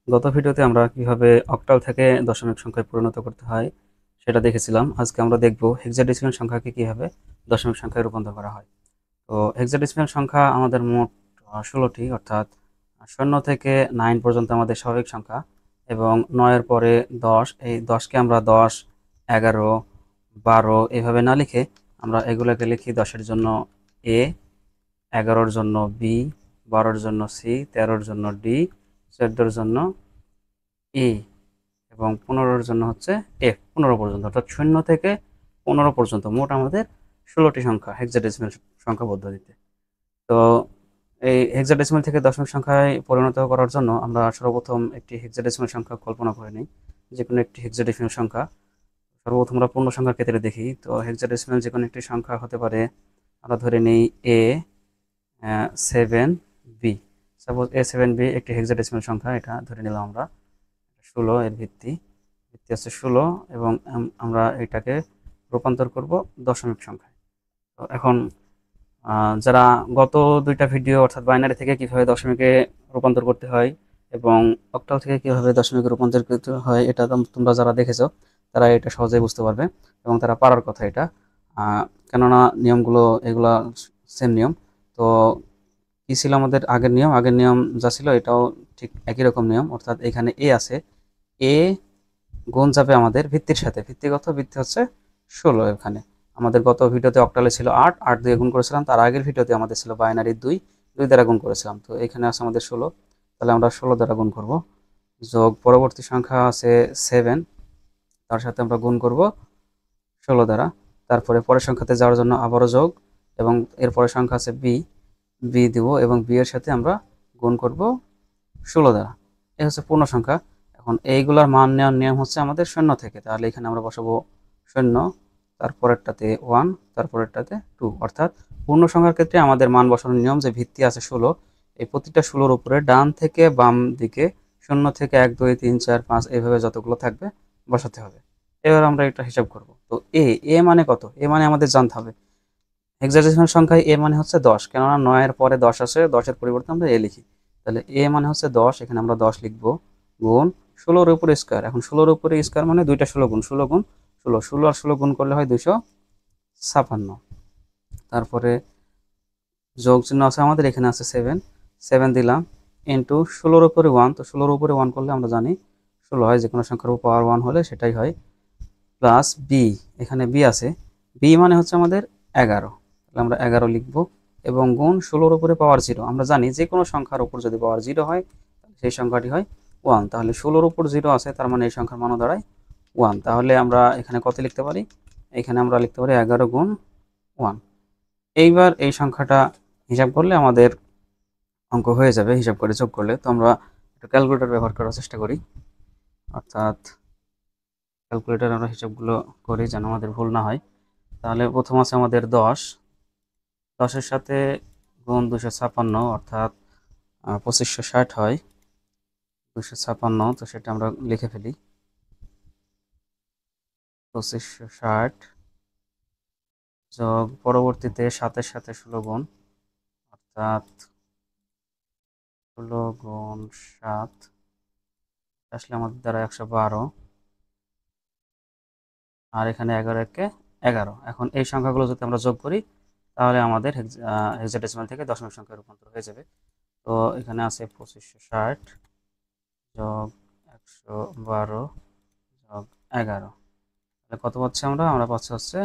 গত ভিডিওতে আমরা কিভাবে অক্টাল থেকে দশমিক সংখ্যায় পরিণত করতে হয় সেটা দেখেছিলাম। আজকে আমরা দেখব হেক্সাডেসিমাল সংখ্যাকে কিভাবে দশমিক সংখ্যায় রূপান্তর করা হয়। তো হেক্সাডেসিমাল সংখ্যা আমাদের মোট 16টি, অর্থাৎ 0 থেকে 9 পর্যন্ত আমাদের স্বাভাবিক সংখ্যা, এবং 9-এর পরে 10। এই 10কে আমরা 10, 11, 12 এভাবে না লিখে আমরা এগুলোকে লিখি 10-এর জন্য এ, 11-র জন্য বি, 12-র জন্য সি, 13-র জন্য ডি, 14-র জন্য ই, এবং 15-র জন্য হচ্ছে এফ। 15 পর্যন্ত, অর্থাৎ 0 থেকে 15 পর্যন্ত মোট আমাদের 16টি সংখ্যা হেক্সাডেসিমাল সংখ্যা পদ্ধতিতে। তো এই হেক্সাডেসিমাল থেকে দশমিক সংখ্যায় পরিণত করার জন্য আমরা সর্বপ্রথম একটি হেক্সাডেসিমাল সংখ্যা কল্পনা করে নিই। যে কোনো একটি হেক্সাডেসিমাল সংখ্যা সর্বপ্রথম আমরা পূর্ণ সংখ্যার ক্ষেত্রে দেখি। তো হেক্সাডেসিমাল যে কোনো একটি সংখ্যা হতে পারে, আমরা ধরে নিই এ 7 বি। সাপোজ A7B একটি হেক্সাডেসিমাল সংখ্যা, এটা ধরে নিলাম আমরা 16। এর ভিত্তি হচ্ছে 16, এবং আমরা এটাকে রূপান্তর করব দশমিক সংখ্যায়। তো এখন যারা গত দুইটা ভিডিও, অর্থাৎ বাইনারি থেকে কিভাবে দশমিকে রূপান্তর করতে হয় এবং অক্টাল থেকে কিভাবে দশমিকে রূপান্তর করতে হয়, এটা তোমরা যারা দেখেছো তারা এটা সহজেই বুঝতে পারবে, এবং তারা পারার কথা এটা। কেননা নিয়মগুলো এগুলা সেম নিয়ম। তো কি ছিল আমাদের আগের নিয়ম? আগের নিয়ম যা ছিল এটাও ঠিক একই রকম নিয়ম, অর্থাৎ এখানে এ আছে, এ গুণ যাবে আমাদের ভিত্তির সাথে। ভিত্তিগত ভিত্তি হচ্ছে 16। এখানে আমাদের গত ভিডিওতে অক্টালে ছিল 8, 8 দিয়ে গুণ করেছিলাম। তার আগের ভিডিওতে আমাদের ছিল বাইনারি 2, 2 দ্বারা গুণ করেছিলাম। তো এখানে আছে আমাদের 16, তাহলে আমরা 16 দ্বারা গুণ করব। যোগ পরবর্তী সংখ্যা আছে 7, তার সাথে আমরা গুণ করব 16 দ্বারা। তারপরে পরের সংখ্যাতে যাওয়ার জন্য আবারও যোগ, এবং এর পরের সংখ্যা আছে বি, বি দিব, এবং বি এর সাথে আমরা গুণ করব 16 দ্বারা। এই হচ্ছে পূর্ণ সংখ্যা। এখন এইগুলার মান নেওয়ার নিয়ম হচ্ছে আমাদের 0 থেকে, তাহলে এখানে আমরা বসাবো 0, তারপরেরটাতে 1, তারপরেরটাতে 2। অর্থাৎ পূর্ণ সংখ্যার ক্ষেত্রে আমাদের মান বসানোর নিয়ম যে ভিত্তি আছে 16, এই প্রতিটা 16-র উপরে ডান থেকে বাম দিকে 0 থেকে 1, 2, 3, 4, 5 এইভাবে যতগুলো থাকবে বসাতে হবে। এবার আমরা এটা হিসাব করব। তো এ এ মানে কত? এ মানে আমাদের জানতে হবে। হেক্সাডেসিমাল সংখ্যায় এ মানে হচ্ছে 10, কেননা 9-এর পরে 10 আসে, 10-এর পরিবর্তে আমরা এ লিখি। তাহলে এ মানে হচ্ছে 10, এখানে আমরা 10 লিখব, গুণ 16-র উপরে স্কোয়ার। এখন 16-র উপরে স্কোয়ার মানে দুইটা 16 গুণ, 16 গুণ 16, 16 আর 16 গুণ করলে হয় 256। তারপরে যোগ চিহ্ন আছে আমাদের, এখানে আছে 7, 7 দিলাম, ইন্টু 16-র উপরে 1। তো 16-র উপরে 1 করলে আমরা জানি 16 হয়, যে কোনো সংখ্যার উপর পাওয়ার 1 হলে সেটাই হয়। প্লাস বি, এখানে বি আছে, বি মানে হচ্ছে আমাদের 11, তাহলে আমরা 11 লিখব, এবং গুণ 16-র উপরে পাওয়ার 0। আমরা জানি যে কোনো সংখ্যার উপর যদি পাওয়ার 0 হয় সেই সংখ্যাটি হয় 1। তাহলে 16-র উপর 0 আছে, তার মানে এই সংখ্যার মানও দাঁড়ায় 1। তাহলে আমরা এখানে কত লিখতে পারি? এখানে আমরা লিখতে পারি 11 গুণ 1। এইবার এই সংখ্যাটা হিসাব করলে আমাদের অঙ্ক হয়ে যাবে, হিসাব করে যোগ করলে। তো আমরা একটু ক্যালকুলেটর ব্যবহার করার চেষ্টা করি, অর্থাৎ ক্যালকুলেটর আমরা হিসাবগুলো করি যেন আমাদের ভুল না হয়। তাহলে প্রথম আছে আমাদের 10, 10-এর সাথে গুণ 256, অর্থাৎ 2560 হয় 256। তো সেটা আমরা লিখে ফেলি, 2560 যোগ পরবর্তীতে 7-এর সাথে 16 গুণ, অর্থাৎ 16 গুণ 7 আসলে আমাদের দ্বারা 112, আর এখানে 11 একে 11। এখন এই সংখ্যাগুলো যদি আমরা যোগ করি তাহলে আমাদের হেক্সাডেসিমাল থেকে দশমিক সংখ্যায় রূপান্তর হয়ে যাবে। তো এখানে আছে 2560 যোগ 112 যোগ 11, তাহলে কত পাচ্ছি আমরা? আমরা পাচ্ছি হচ্ছে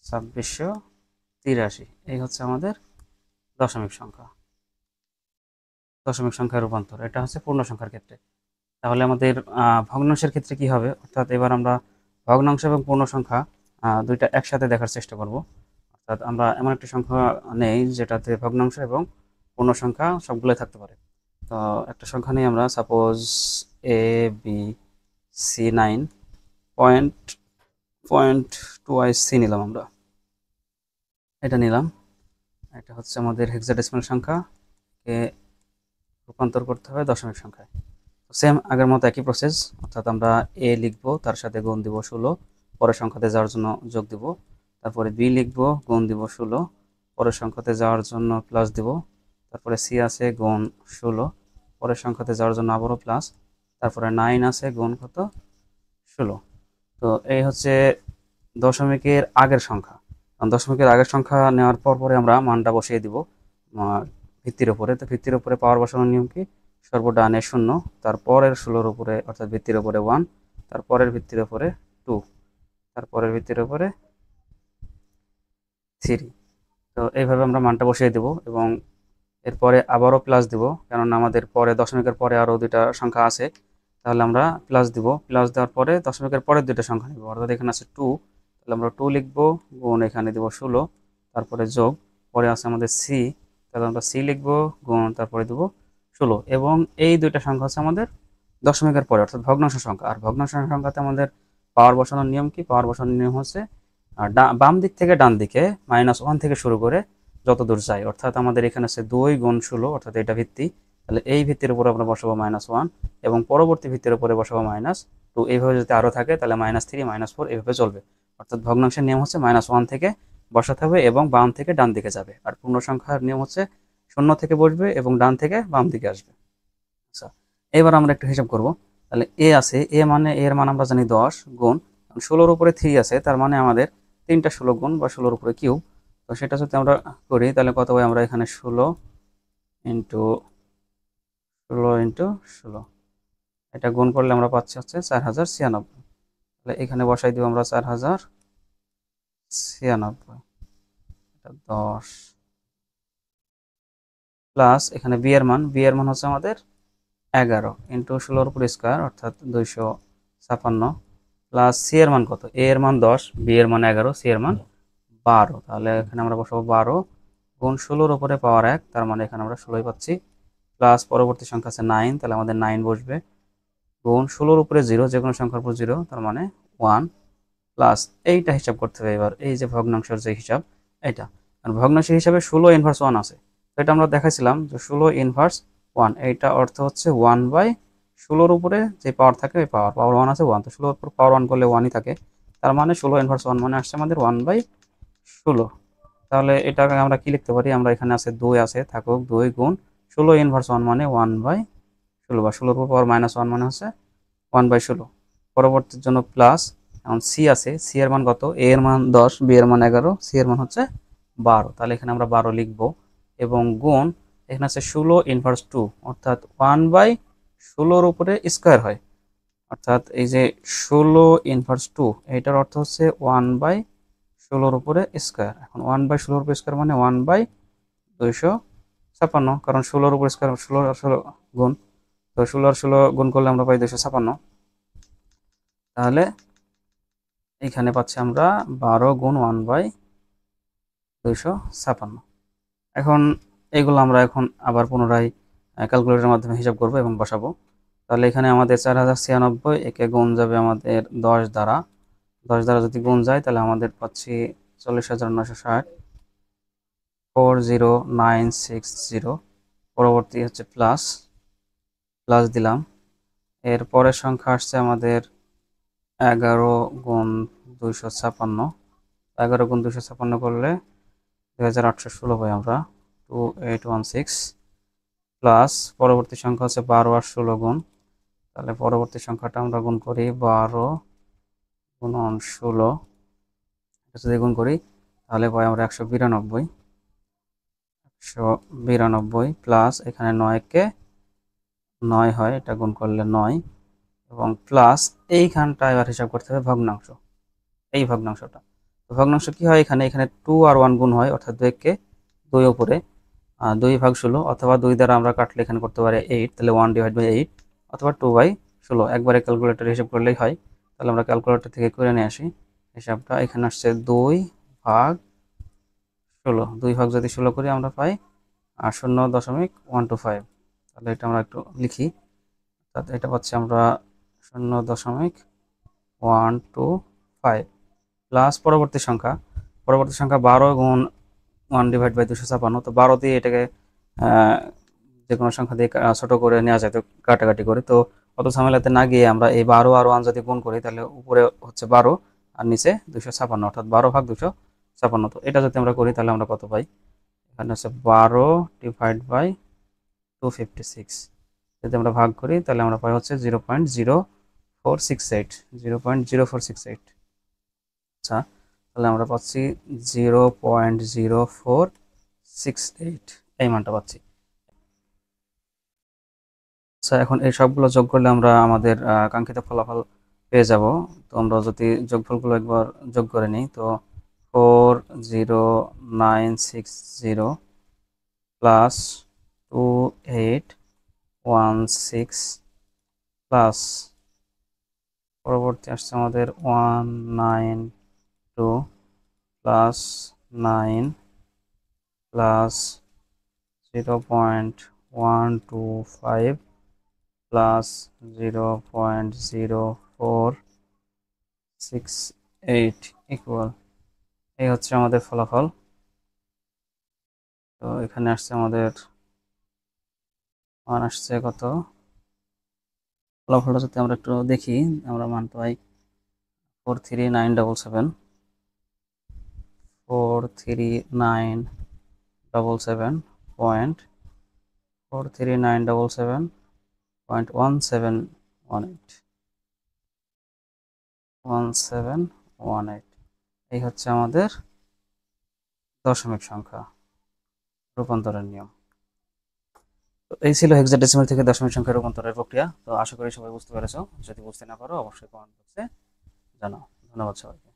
2683। এই হচ্ছে আমাদের দশমিক সংখ্যা, দশমিক সংখ্যার রূপান্তর। এটা হচ্ছে পূর্ণ সংখ্যার ক্ষেত্রে। তাহলে আমাদের ভগ্নাংশের ক্ষেত্রে কি হবে? অর্থাৎ এবার আমরা ভগ্নাংশ এবং পূর্ণ সংখ্যা দুইটা একসাথে দেখার চেষ্টা করব। অর্থাৎ আমরা এমন একটি সংখ্যা নেই যেটাতে ভগ্নাংশ এবং পূর্ণ সংখ্যা সবগুলোই থাকতে পারে। তো একটা সংখ্যা নিয়ে আমরা, সাপোজ ABC9 পয়েন্ট পয়েন্ট 2 নিলাম, আমরা এটা নিলাম। এটা হচ্ছে আমাদের হেক্সাডেসিমাল সংখ্যা, কে রূপান্তর করতে হবে দশমিক সংখ্যায়। সেম আগের মতো একই প্রসেস, অর্থাৎ আমরা এ লিখব, তার সাথে গুণ দিব 16, পরের সংখ্যাতে যাওয়ার জন্য যোগ দিব। তারপরে বি লিখব, গুণ দিব 16, পরের সংখ্যাতে যাওয়ার জন্য প্লাস দিব। তারপরে সি আছে, গুণ 16, পরের সংখ্যাতে যাওয়ার জন্য আবারও প্লাস, তারপরে 9 আছে গুণ কত 16। তো এই হচ্ছে দশমিকের আগের সংখ্যা। দশমিকের আগের সংখ্যা নেওয়ার পরে আমরা মানটা বসিয়ে দিব ভিত্তির উপরে। তো ভিত্তির উপরে পাওয়ার বসানোর নিয়ম কি, সর্বডানে 0, তারপরের 16-র উপরে অর্থাৎ ভিত্তির উপরে 1, তারপরের ভিত্তির উপরে 2, তারপরের ভিত্তির উপরে 3। তো এইভাবে আমরা মানটা বসিয়ে দেব এবং এরপরে আবারও প্লাস দিব, কেননা আমাদের পরে দশমিকের পরে আরও দুইটা সংখ্যা আছে, তাহলে আমরা প্লাস দিব। প্লাস দেওয়ার পরে দশমিকের পরের দুইটা সংখ্যা নিব, অর্থাৎ এখানে আছে 2, তাহলে আমরা 2 লিখবো, গুণ এখানে দিব 16, তারপরে যোগ, পরে আছে আমাদের সি, তাহলে আমরা সি লিখবো, গুণ তারপরে দেবো 16। এবং এই দুইটা সংখ্যা হচ্ছে আমাদের দশমিকের পরে অর্থাৎ ভগ্নাংশ সংখ্যা। আর ভগ্নাংশ সংখ্যাতে আমাদের পাওয়ার বসানোর নিয়ম কি, পাওয়ার বসানোর নিয়ম হচ্ছে বাম দিক থেকে ডান দিকে -1 থেকে শুরু করে যত দূর যায়, অর্থাৎ আমাদের এখানে আছে 2 গুণ 16, অর্থাৎ এটা ভিত্তি, তাহলে এই ভিত্তির উপরে আমরা বসাবো -1 এবং পরবর্তী ভিত্তির উপরে বসাবো -2। এইভাবে যদি আরও থাকে তাহলে -3 -4 এইভাবে চলবে। অর্থাৎ ভগ্নাংশের নিয়ম হচ্ছে -1 থেকে বসাতে হবে এবং বাম থেকে ডান দিকে যাবে। আর পূর্ণ সংখ্যার নিয়ম হচ্ছে 0 থেকে বসবে এবং ডান থেকে বাম দিকে আসবে। আচ্ছা, এবার আমরা একটু হিসাব করব। তাহলে এ আছে, এ মানে এর মান আমরা জানি 10 গুণ 16-র উপরে 3 আছে, তার মানে আমাদের 3টা 16 গুণ বা 16-র উপরে কিউব। তো সেটা যদি আমরা করি তাহলে কত হয়, আমরা এখানে 16 ইন্টু 16 এটা গুণ করলে আমরা পাচ্ছি হচ্ছে 4096। তাহলে এখানে বসাই দিব আমরা 4096, এটা 10 প্লাস এখানে বি এর মান হচ্ছে আমাদের 11 ইন্টু 16-র উপর স্কোয়ার অর্থাৎ 256, প্লাস সি এর মান কত, এ এর মান 10, বি এর মান 11, সি এর মান 12। তাহলে এখানে আমরা বসাবো 12 গুণ 16-র উপরে পাওয়ার 1, তার মানে এখানে আমরা 16ই পাচ্ছি, প্লাস পরবর্তী সংখ্যা আছে 9, তাহলে আমাদের 9 বসবে, গুণ 16-র উপরে 0, যে কোনো সংখ্যার উপর 0, তার মানে 1, প্লাস এইটা হিসাব করতে হবে এবার, এই যে ভগ্নাংশের যে হিসাব এটা। আর ভগ্নাংশের হিসাবে 16 ইনভার্স 1 আছে, তো এটা আমরা দেখাইছিলাম যে 16 ইনভার্স 1, এইটা অর্থ হচ্ছে 1/16-র উপরে যে পাওয়ার থাকে ওই পাওয়ার 1 আছে 1, তো 16-র উপর পাওয়ার 1 করলে 1ই থাকে, তার মানে 16 ইনভার্স 1 মানে আসছে আমাদের 1/16। তাহলে এটাকে আমরা কি লিখতে পারি, আমরা এখানে আছে 2 আছে, থাকুক 2 গুণ 16 ইনভার্স 1 মানে 1/16, বা 16-র উপর পাওয়ার -1 মানে হচ্ছে 1/16। পরবর্তীর জন্য প্লাস, এখন সি আছে, সি এর মান কত, এ এর মান 10, বি এর মান 11, সি এর মান হচ্ছে 12, তাহলে এখানে আমরা 12 লিখব এবং গুণ এখানে আছে 16 ইনভার্স 2, অর্থাৎ 1/16-র উপরে স্কোয়ার হয়, অর্থাৎ এই যে 16 ইনভার্স 2 এইটার অর্থ হচ্ছে 1/16-র উপরে স্কোয়ার। এখন 1/16-র উপরে স্কোয়ার মানে 1/256, কারণ 16-র উপরে স্কোয়ার 16 আর 16 গুণ, তো 16 আর 16 গুণ করলে আমরা পাই 256। তাহলে এখানে পাচ্ছি আমরা 12 গুণ 1/256। এখন এইগুলো আমরা এখন আবার পুনরায় ক্যালকুলেটরের মাধ্যমে হিসাব করব এবং বসাবো। তাহলে এখানে আমাদের 4096, একে গুণ যাবে আমাদের 10 দ্বারা, 10 দ্বারা যদি গুণ যায় তাহলে আমাদের পাচ্ছি 40,960, 40960। পরবর্তী হচ্ছে প্লাস দিলাম, এর পরের সংখ্যা আসছে আমাদের 11 গুণ 256, 11 গুণ 256 করলে 2816 পাই আমরা, 2816, প্লাস পরবর্তী সংখ্যা হচ্ছে 12 আর 16 গুণ, তাহলে পরবর্তী সংখ্যাটা আমরা গুণ করি 12 গুণ 16, এটা যদি গুণ করি তাহলে পাই আমরা 192, প্লাস এখানে 9কে 9 হয়, এটা গুণ করলে 9, এবং প্লাস এইখানটা এবার হিসাব করতে হবে ভগ্নাংশ, এই ভগ্নাংশটা। তো ভগ্নাংশ কি হয়, এখানে 2 আর 1 গুণ হয়, অর্থাৎ 2কে 2 উপরে 2/16, অথবা 2 দ্বারা আমরা কাটলে এখানে করতে পারি 8, তাহলে 1/8, অথবা 2/16, একবারে ক্যালকুলেটর হিসাব করলেই হয়। তাহলে আমরা ক্যালকুলেটর থেকে করে নিয়ে আসি হিসাবটা, এখানে আসছে 2/16, 2 ভাগ যদি 16 করি আমরা পাই 0.125, তাহলে এটা আমরা একটু লিখি, অর্থাৎ এটা পাচ্ছি আমরা 0.125, প্লাস পরবর্তী সংখ্যা 12 গুণ 1/256, তো 12 দিয়ে এটাকে যে কোনো সংখ্যা দিয়ে ছোট করে নেওয়া যায়, তো কাটাকাটি করে, তো অত ঝামেলাতে না গিয়ে আমরা এই 12 আর 1 যদি গুণ করি তাহলে উপরে হচ্ছে 12 আর নিচে 256, অর্থাৎ 12 ভাগ 256। তো এটা যদি আমরা করি তাহলে আমরা কত পাই, এখানে হচ্ছে 12 / 256, যদি আমরা ভাগ করি তাহলে আমরা পাই হচ্ছে 0.0468, 0.0468। আচ্ছা, তাহলে আমরা পাচ্ছি 0.0468, এই মানটা পাচ্ছি। আচ্ছা, এখন এই সবগুলো যোগ করলে আমরা আমাদের কাঙ্ক্ষিত ফলাফল পেয়ে যাব। তো আমরা যদি যোগফলগুলো একবার যোগ করে নিই, তো 40960 প্লাস 2816 প্লাস পরবর্তী আসছে আমাদের 192 প্লাস 9 প্লাস 0.125 প্লাস 0.0468 ইকুয়াল, এই হচ্ছে আমাদের ফলাফল। তো এখানে আসছে আমাদের মান আসছে কত, ফলাফলটা যদি আমরা একটু দেখি, আমরা মান পাই 43977, 43977 পয়েন্ট 43977.1718 এই হচ্ছে আমাদের দশমিক সংখ্যা রূপান্তরের নিয়ম। তো এই ছিল হেক্সাডেসিমাল থেকে দশমিক সংখ্যা রূপান্তরের প্রক্রিয়া। তো আশা করি সবাই বুঝতে পেরেছো। যদি বুঝতে না পারো অবশ্যই কমেন্ট বক্সে জানাও। ধন্যবাদ সবাইকে।